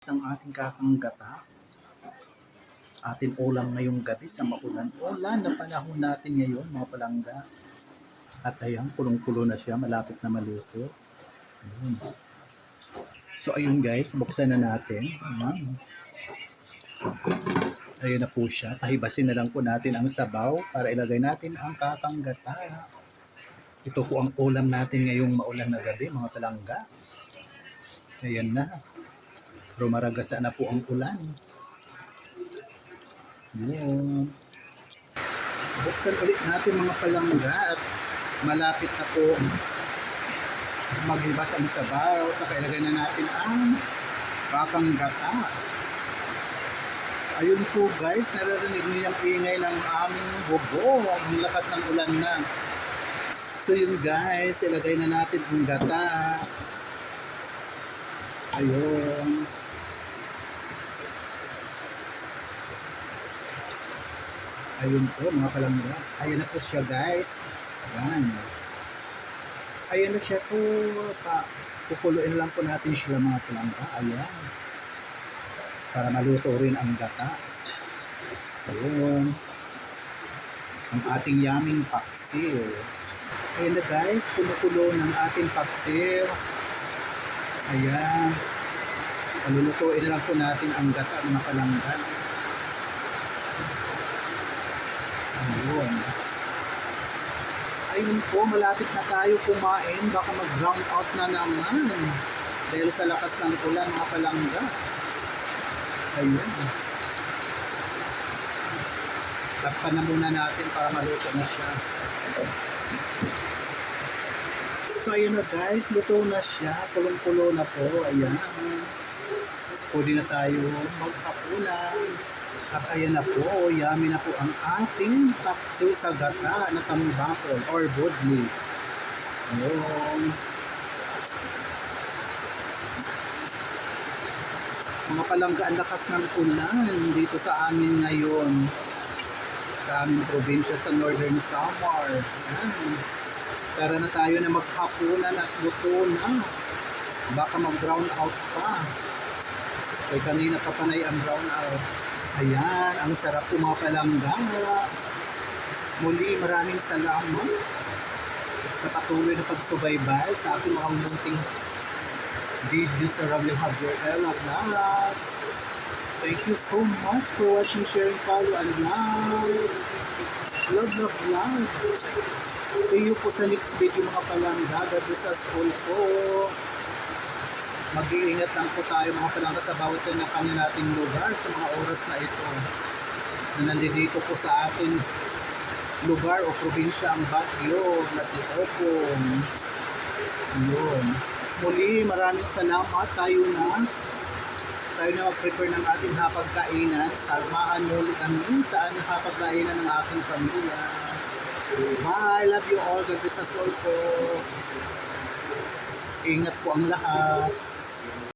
Ang ating kakanggata, ating ulam ngayong gabi sa maulan-ulan na panahon natin ngayon, mga palangga. At ayan, kulong-kulo na siya, malapit na maluto. Ayun. So ayun guys, buksan na natin. Ayun na po siya. Pahibasin na lang po natin ang sabaw para ilagay natin ang kakanggata. Ito po ang ulam natin ngayong maulan na gabi, mga palangga. Ayan na. Rumaragasa na po ang ulan. Yun. Buksan ulit natin mga palangga at malapit na po maghibas ang sabaw. Saka ilagay na natin ang kakanggata. Ayun po guys, naririnig niyo yung ingay ng aming bubong. Ang lakas ng ulan na. So yun guys, ilagay na natin ang gata. Ayun. Ayun po mga palangga. Ayan na po siya guys. Ayan. Ayan na siya po. Kukuluin lang po natin siya mga palangga. Ayan. Para maluto rin ang gata. Ayun. Ang ating yaming paksiw. Ayan na guys. Kumukulo ng ating paksiw. Ayan. Palulutuin lang po natin ang gata mga palangga. Ayun. Ayun po, malapit na tayo kumain. Baka mag-drown out na naman. Dahil sa lakas ng ulan, mga palangga. Ayun. Takpan na muna natin para maluto na siya. So ayun na guys, luto na siya. Kulong-kulo na po. Ayan. Pwede na tayo maghapunan. At ayan na po, yummy na po ang ating paksiw sa gata na tambakol or budlis. Ayun. Mga palangga, ang lakas ng ulan dito sa amin ngayon. Sa aming probinsya sa Northern Samar. Ayan. Tara na tayo na maghapunan at luto na. Baka mag-brown out pa. Kaya kanina pa panay ang brown out. Ayan, ang sarap po mga palangga. Muli, maraming salamat sa patuloy na pagsubaybay sa aking mga munting video sa Ramil Javier Ella Vlog. Thank you so much for watching, sharing, follow, and like. Love, love, love. See you po sa next video mga palangga. God bless us all po. Mag-iingat lang po tayo mga palangga sa bawat kanya nating lugar sa mga oras na ito na nandito po sa ating lugar o probinsya ang bagyo na si Opong. Yun. Muli, maraming salamat. Tayo na mag-prepare ng ating hapagkainan. Samahan muli kami sa aming hapagkainan ng aking pamilya. Bye! Love you all. God bless us all po. Ingat po ang lahat.